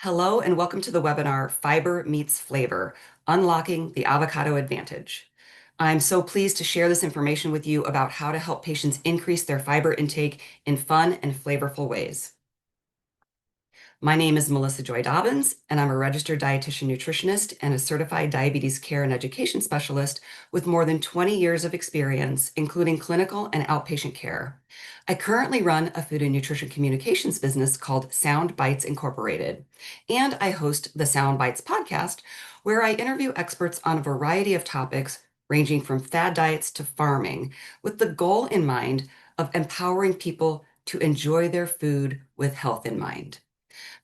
Hello and welcome to the webinar Fiber Meets Flavor, Unlocking the Avocado Advantage. I'm so pleased to share this information with you about how to help patients increase their fiber intake in fun and flavorful ways. My name is Melissa Joy Dobbins, and I'm a registered dietitian nutritionist and a certified diabetes care and education specialist with more than 20 years of experience, including clinical and outpatient care. I currently run a food and nutrition communications business called Sound Bites Incorporated, and I host the Sound Bites podcast, where I interview experts on a variety of topics ranging from fad diets to farming, with the goal in mind of empowering people to enjoy their food with health in mind.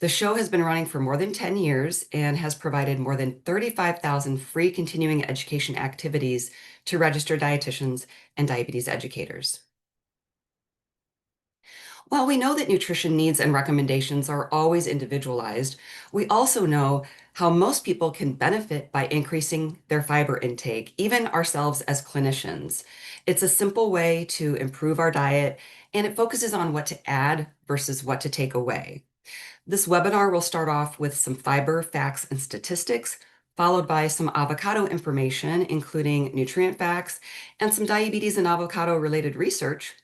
The show has been running for more than 10 years and has provided more than 35,000 free continuing education activities to registered dietitians and diabetes educators. While we know that nutrition needs and recommendations are always individualized, we also know how most people can benefit by increasing their fiber intake, even ourselves as clinicians. It's a simple way to improve our diet, and it focuses on what to add versus what to take away. This webinar will start off with some fiber facts and statistics, followed by some avocado information, including nutrient facts and some diabetes and avocado related research.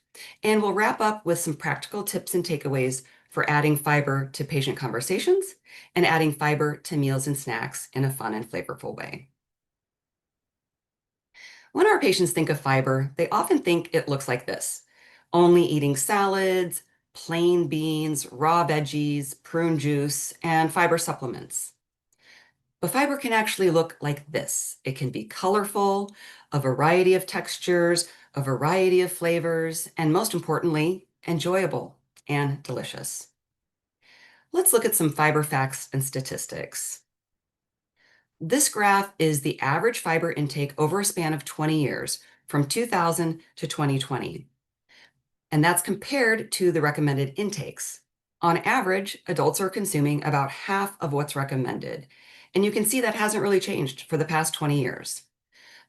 And we'll wrap up with some practical tips and takeaways for adding fiber to patient conversations and adding fiber to meals and snacks in a fun and flavorful way. When our patients think of fiber, they often think it looks like this: only eating salads, plain beans, raw veggies, prune juice, and fiber supplements. But fiber can actually look like this. It can be colorful, a variety of textures, a variety of flavors, and most importantly, enjoyable and delicious. Let's look at some fiber facts and statistics. This graph is the average fiber intake over a span of 20 years, from 2000 to 2020. And that's compared to the recommended intakes. On average, adults are consuming about half of what's recommended. And you can see that hasn't really changed for the past 20 years.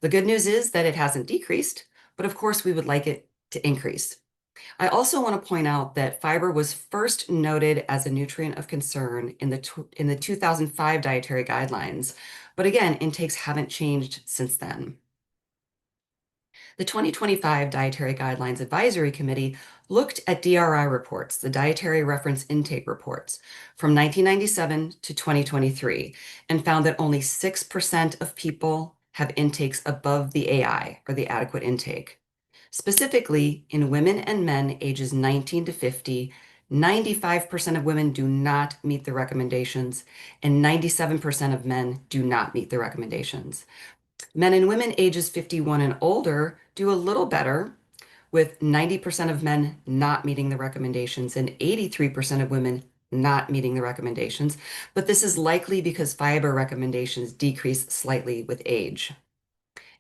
The good news is that it hasn't decreased, but of course we would like it to increase. I also want to point out that fiber was first noted as a nutrient of concern in the 2005 dietary guidelines, but again, intakes haven't changed since then. The 2025 Dietary Guidelines Advisory Committee looked at DRI reports, the Dietary Reference Intake reports, from 1997 to 2023, and found that only 6% of people have intakes above the AI, or the adequate intake. Specifically, in women and men ages 19 to 50, 95% of women do not meet the recommendations, and 97% of men do not meet the recommendations. Men and women ages 51 and older do a little better, with 90% of men not meeting the recommendations and 83% of women not meeting the recommendations, but this is likely because fiber recommendations decrease slightly with age.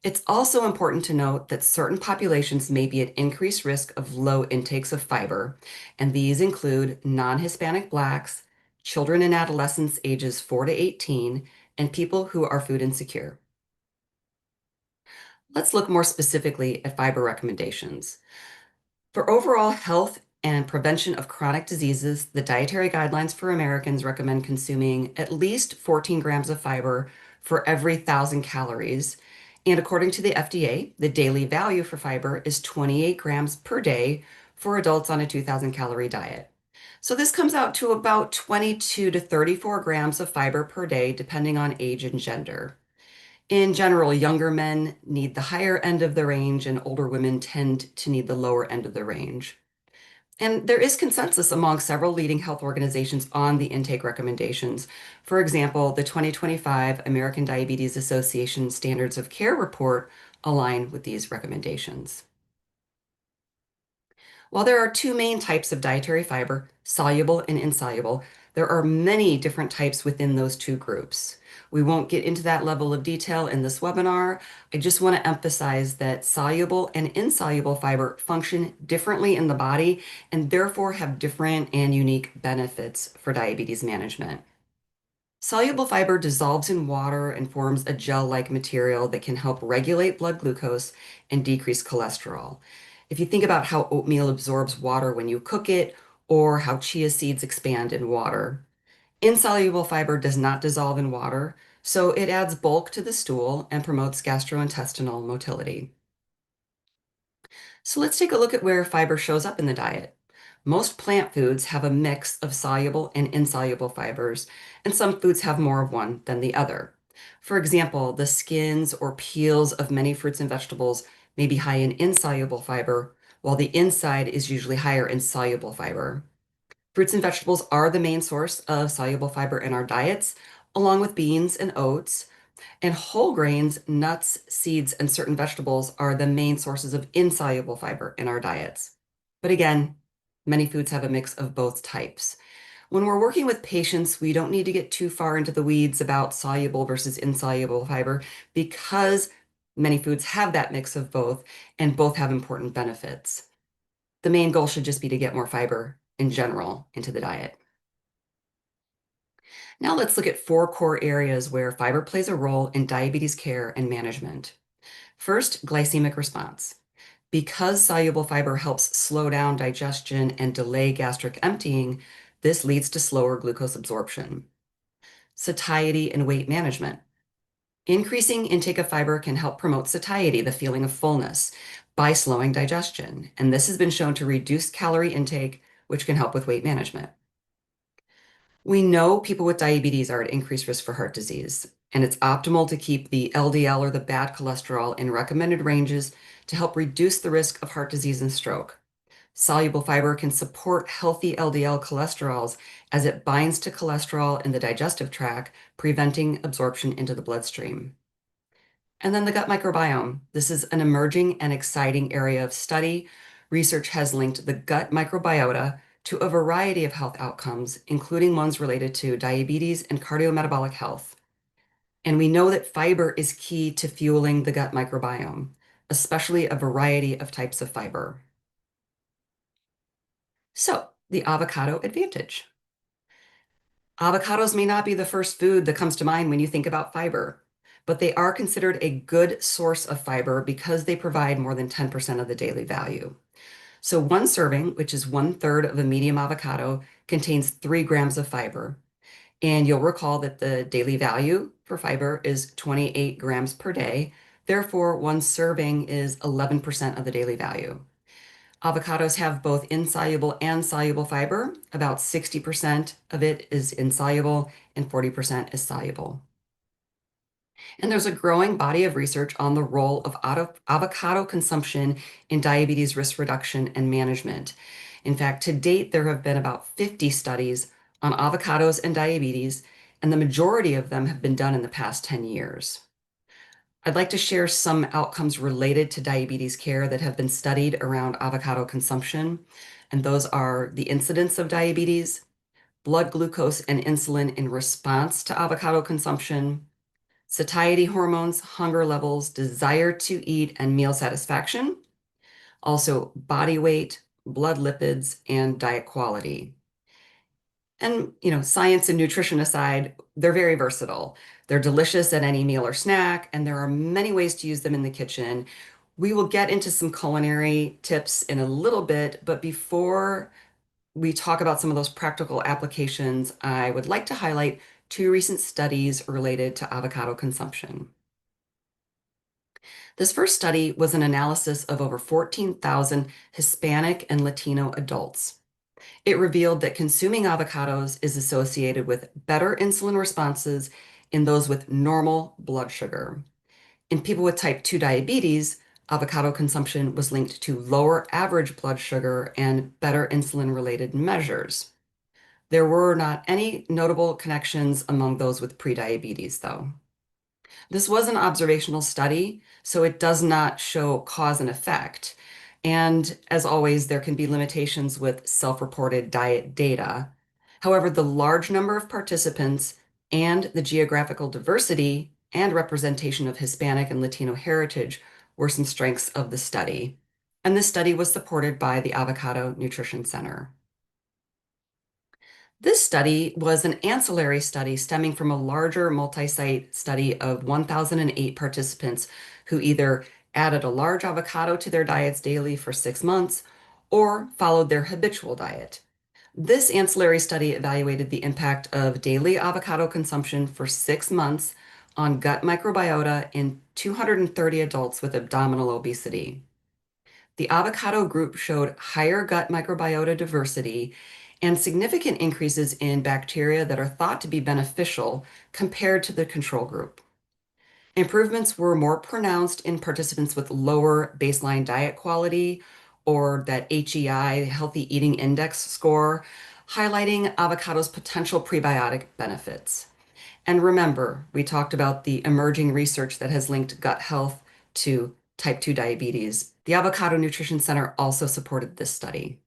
It's also important to note that certain populations may be at increased risk of low intakes of fiber, and these include non-Hispanic Blacks, children and adolescents ages 4 to 18, and people who are food insecure. Let's look more specifically at fiber recommendations. For overall health and prevention of chronic diseases, the dietary guidelines for Americans recommend consuming at least 14 grams of fiber for every 1,000 calories. And according to the FDA, the daily value for fiber is 28 grams per day for adults on a 2,000 calorie diet. So this comes out to about 22 to 34 grams of fiber per day, depending on age and gender. In general, younger men need the higher end of the range, and older women tend to need the lower end of the range. And there is consensus among several leading health organizations on the intake recommendations. For example, the 2025 American Diabetes Association Standards of Care report align with these recommendations. While there are two main types of dietary fiber, soluble and insoluble, there are many different types within those two groups. We won't get into that level of detail in this webinar. I just want to emphasize that soluble and insoluble fiber function differently in the body and therefore have different and unique benefits for diabetes management. Soluble fiber dissolves in water and forms a gel-like material that can help regulate blood glucose and decrease cholesterol. If you think about how oatmeal absorbs water when you cook it, or how chia seeds expand in water. Insoluble fiber does not dissolve in water, so it adds bulk to the stool and promotes gastrointestinal motility. So let's take a look at where fiber shows up in the diet. Most plant foods have a mix of soluble and insoluble fibers, and some foods have more of one than the other. For example, the skins or peels of many fruits and vegetables may be high in insoluble fiber, while the inside is usually higher in soluble fiber. Fruits and vegetables are the main source of soluble fiber in our diets, along with beans and oats. And whole grains, nuts, seeds, and certain vegetables are the main sources of insoluble fiber in our diets. But again, many foods have a mix of both types. When we're working with patients, we don't need to get too far into the weeds about soluble versus insoluble fiber because many foods have that mix of both, and both have important benefits. The main goal should just be to get more fiber in general into the diet. Now let's look at 4 core areas where fiber plays a role in diabetes care and management. First, glycemic response. Because soluble fiber helps slow down digestion and delay gastric emptying, this leads to slower glucose absorption. Satiety and weight management. Increasing intake of fiber can help promote satiety, the feeling of fullness, by slowing digestion, and this has been shown to reduce calorie intake, which can help with weight management. We know people with diabetes are at increased risk for heart disease, and it's optimal to keep the LDL or the bad cholesterol in recommended ranges to help reduce the risk of heart disease and stroke. Soluble fiber can support healthy LDL cholesterols as it binds to cholesterol in the digestive tract, preventing absorption into the bloodstream. And then the gut microbiome. This is an emerging and exciting area of study. Research has linked the gut microbiota to a variety of health outcomes, including ones related to diabetes and cardiometabolic health. And we know that fiber is key to fueling the gut microbiome, especially a variety of types of fiber. So, the avocado advantage. Avocados may not be the first food that comes to mind when you think about fiber, but they are considered a good source of fiber because they provide more than 10% of the daily value. So one serving, which is 1/3 of a medium avocado, contains 3 grams of fiber. And you'll recall that the daily value for fiber is 28 grams per day. Therefore, one serving is 11% of the daily value. Avocados have both insoluble and soluble fiber. About 60% of it is insoluble and 40% is soluble. And there's a growing body of research on the role of avocado consumption in diabetes risk reduction and management. In fact, to date, there have been about 50 studies on avocados and diabetes, and the majority of them have been done in the past 10 years. I'd like to share some outcomes related to diabetes care that have been studied around avocado consumption, and those are the incidence of diabetes, blood glucose and insulin in response to avocado consumption, satiety hormones, hunger levels, desire to eat, and meal satisfaction, also body weight, blood lipids, and diet quality. And, science and nutrition aside, they're very versatile. They're delicious at any meal or snack, and there are many ways to use them in the kitchen. We will get into some culinary tips in a little bit, but before we talk about some of those practical applications, I would like to highlight 2 recent studies related to avocado consumption. This first study was an analysis of over 14,000 Hispanic and Latino adults. It revealed that consuming avocados is associated with better insulin responses in those with normal blood sugar. In people with type 2 diabetes, avocado consumption was linked to lower average blood sugar and better insulin-related measures. There were not any notable connections among those with prediabetes, though. This was an observational study, so it does not show cause and effect. And as always, there can be limitations with self-reported diet data. However, the large number of participants and the geographical diversity and representation of Hispanic and Latino heritage were some strengths of the study. And this study was supported by the Avocado Nutrition Center. This study was an ancillary study stemming from a larger multi-site study of 1,008 participants who either added a large avocado to their diets daily for 6 months or followed their habitual diet. This ancillary study evaluated the impact of daily avocado consumption for 6 months on gut microbiota in 230 adults with abdominal obesity. The avocado group showed higher gut microbiota diversity and significant increases in bacteria that are thought to be beneficial compared to the control group. Improvements were more pronounced in participants with lower baseline diet quality or that HEI, Healthy Eating Index score, highlighting avocado's potential prebiotic benefits. And remember, we talked about the emerging research that has linked gut health to type 2 diabetes. The Avocado Nutrition Center also supported this study.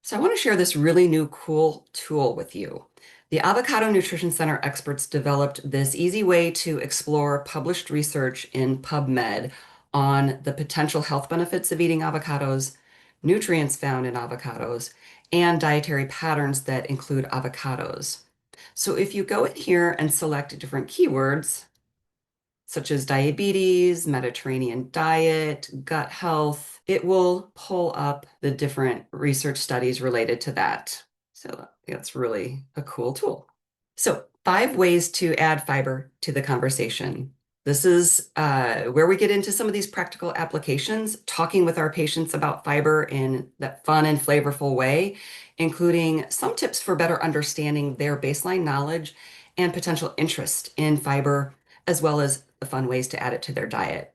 So I want to share this really new cool tool with you. The Avocado Nutrition Center experts developed this easy way to explore published research in PubMed on the potential health benefits of eating avocados, nutrients found in avocados, and dietary patterns that include avocados. So if you go in here and select different keywords, such as diabetes, Mediterranean diet, gut health, it will pull up the different research studies related to that. So that's really a cool tool. So 5 ways to add fiber to the conversation. This is where we get into some of these practical applications, talking with our patients about fiber in that fun and flavorful way, including some tips for better understanding their baseline knowledge and potential interest in fiber, as well as the fun ways to add it to their diet.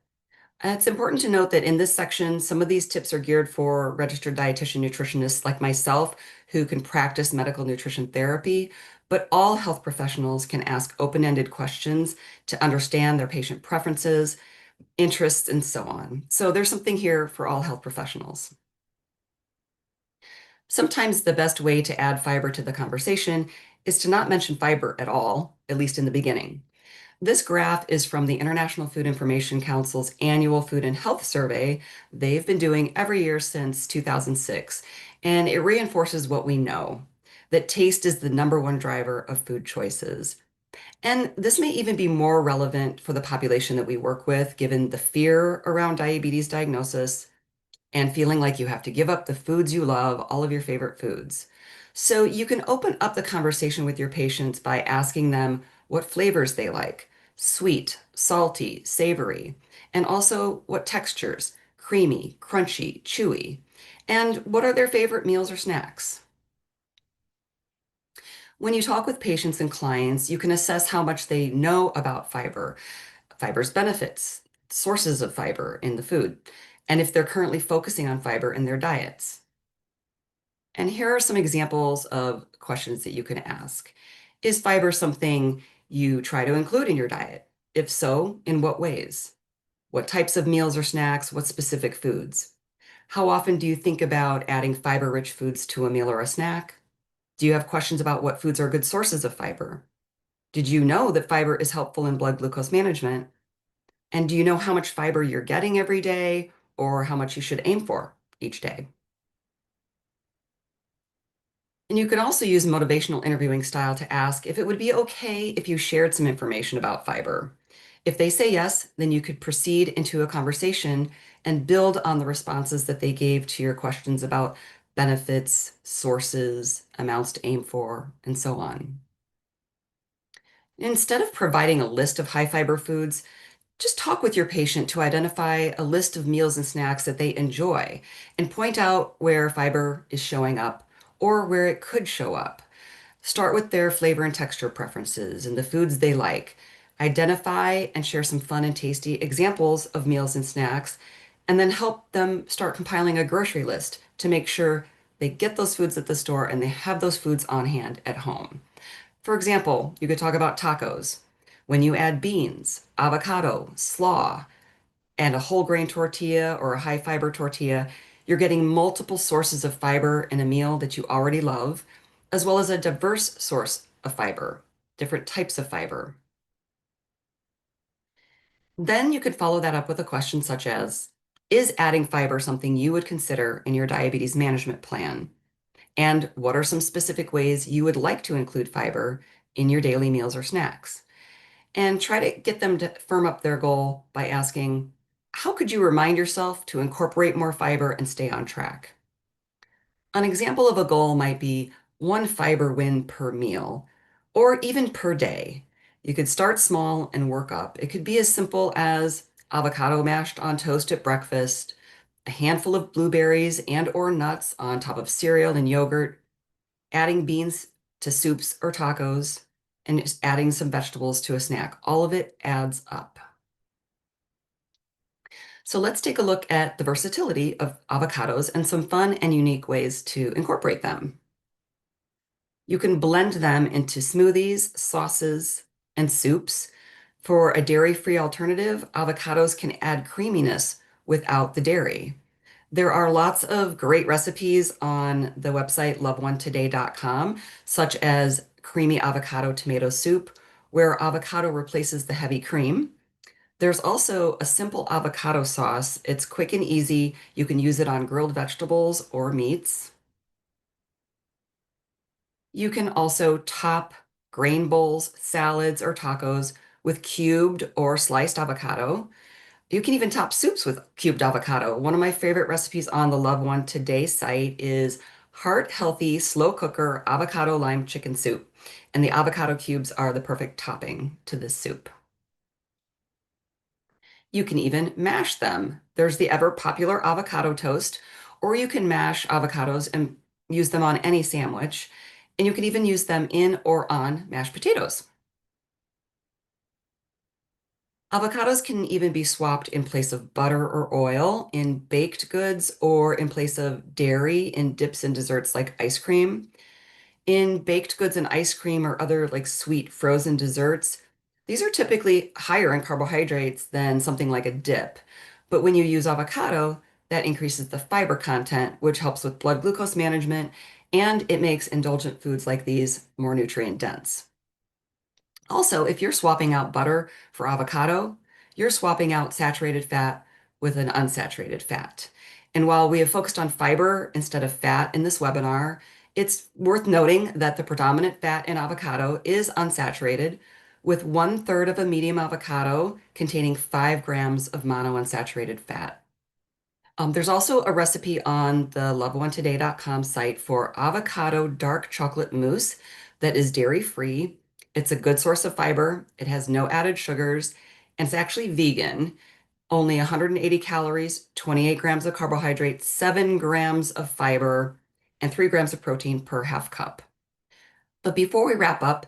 It's important to note that in this section, some of these tips are geared for registered dietitian nutritionists like myself who can practice medical nutrition therapy, but all health professionals can ask open-ended questions to understand their patient preferences, interests, and so on. So there's something here for all health professionals. Sometimes the best way to add fiber to the conversation is to not mention fiber at all, at least in the beginning. This graph is from the International Food Information Council's annual Food and Health Survey they've been doing every year since 2006, and it reinforces what we know, that taste is the #1 driver of food choices. And this may even be more relevant for the population that we work with, given the fear around diabetes diagnosis and feeling like you have to give up the foods you love, all of your favorite foods. So you can open up the conversation with your patients by asking them what flavors they like, sweet, salty, savory, and also what textures, creamy, crunchy, chewy, and what are their favorite meals or snacks. When you talk with patients and clients, you can assess how much they know about fiber, fiber's benefits, sources of fiber in the food, and if they're currently focusing on fiber in their diets. And here are some examples of questions that you can ask. Is fiber something you try to include in your diet? If so, in what ways? What types of meals or snacks? What specific foods? How often do you think about adding fiber-rich foods to a meal or a snack? Do you have questions about what foods are good sources of fiber? Did you know that fiber is helpful in blood glucose management? And do you know how much fiber you're getting every day or how much you should aim for each day? And you can also use motivational interviewing style to ask if it would be okay if you shared some information about fiber. If they say yes, then you could proceed into a conversation and build on the responses that they gave to your questions about benefits, sources, amounts to aim for, and so on. Instead of providing a list of high fiber foods, just talk with your patient to identify a list of meals and snacks that they enjoy and point out where fiber is showing up or where it could show up. Start with their flavor and texture preferences and the foods they like. Identify and share some fun and tasty examples of meals and snacks, and then help them start compiling a grocery list to make sure they get those foods at the store and they have those foods on hand at home. For example, you could talk about tacos. When you add beans, avocado, slaw, and a whole grain tortilla or a high fiber tortilla, you're getting multiple sources of fiber in a meal that you already love, as well as a diverse source of fiber, different types of fiber. Then you could follow that up with a question such as, is adding fiber something you would consider in your diabetes management plan? And what are some specific ways you would like to include fiber in your daily meals or snacks? And try to get them to firm up their goal by asking, how could you remind yourself to incorporate more fiber and stay on track? An example of a goal might be, one fiber win per meal, or even per day. You could start small and work up. It could be as simple as avocado mashed on toast at breakfast, a handful of blueberries and or nuts on top of cereal and yogurt, adding beans to soups or tacos, and just adding some vegetables to a snack. All of it adds up. So let's take a look at the versatility of avocados and some fun and unique ways to incorporate them. You can blend them into smoothies, sauces, and soups. For a dairy-free alternative, avocados can add creaminess without the dairy. There are lots of great recipes on the website loveonetoday.com, such as creamy avocado tomato soup, where avocado replaces the heavy cream. There's also a simple avocado sauce. It's quick and easy. You can use it on grilled vegetables or meats. You can also top grain bowls, salads, or tacos with cubed or sliced avocado. You can even top soups with cubed avocado. One of my favorite recipes on the Love One Today site is heart healthy slow cooker avocado lime chicken soup. And the avocado cubes are the perfect topping to this soup. You can even mash them. There's the ever popular avocado toast, or you can mash avocados and use them on any sandwich. And you can even use them in or on mashed potatoes. Avocados can even be swapped in place of butter or oil in baked goods or in place of dairy in dips and desserts like ice cream. In baked goods and ice cream or other like sweet frozen desserts, these are typically higher in carbohydrates than something like a dip. But when you use avocado, that increases the fiber content, which helps with blood glucose management, and it makes indulgent foods like these more nutrient dense. Also, if you're swapping out butter for avocado, you're swapping out saturated fat with an unsaturated fat. And while we have focused on fiber instead of fat in this webinar, it's worth noting that the predominant fat in avocado is unsaturated, with 1/3 of a medium avocado containing 5 grams of monounsaturated fat. There's also a recipe on the loveonetoday.com site for avocado dark chocolate mousse that is dairy-free. It's a good source of fiber. It has no added sugars, and it's actually vegan. Only 180 calories, 28 grams of carbohydrates, 7 grams of fiber, and 3 grams of protein per half cup. But before we wrap up,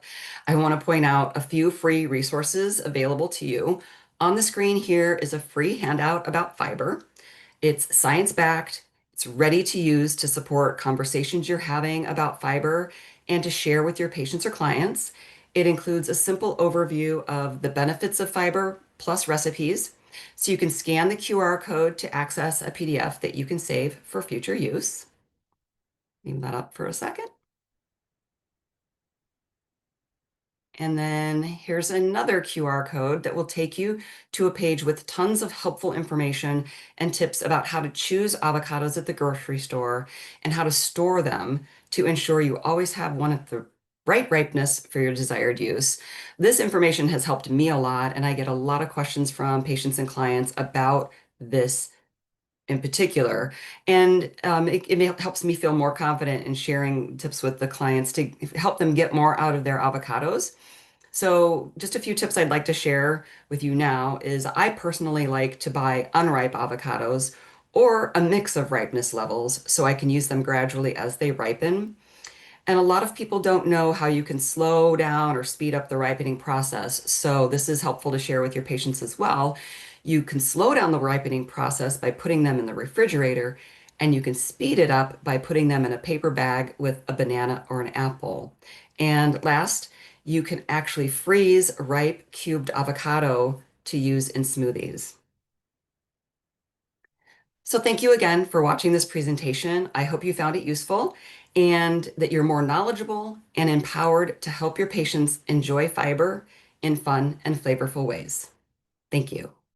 I want to point out a few free resources available to you. On the screen here is a free handout about fiber. It's science-backed, it's ready to use to support conversations you're having about fiber and to share with your patients or clients. It includes a simple overview of the benefits of fiber plus recipes. So you can scan the QR code to access a PDF that you can save for future use. Leave that up for a second. And then here's another QR code that will take you to a page with tons of helpful information and tips about how to choose avocados at the grocery store and how to store them to ensure you always have one at the right ripeness for your desired use. This information has helped me a lot, and I get a lot of questions from patients and clients about this in particular. And it helps me feel more confident in sharing tips with the clients to help them get more out of their avocados. So just a few tips I'd like to share with you now is I personally like to buy unripe avocados or a mix of ripeness levels so I can use them gradually as they ripen. And a lot of people don't know how you can slow down or speed up the ripening process. So this is helpful to share with your patients as well. You can slow down the ripening process by putting them in the refrigerator, and you can speed it up by putting them in a paper bag with a banana or an apple. And last, you can actually freeze ripe cubed avocado to use in smoothies. So thank you again for watching this presentation. I hope you found it useful and that you're more knowledgeable and empowered to help your patients enjoy fiber in fun and flavorful ways. Thank you.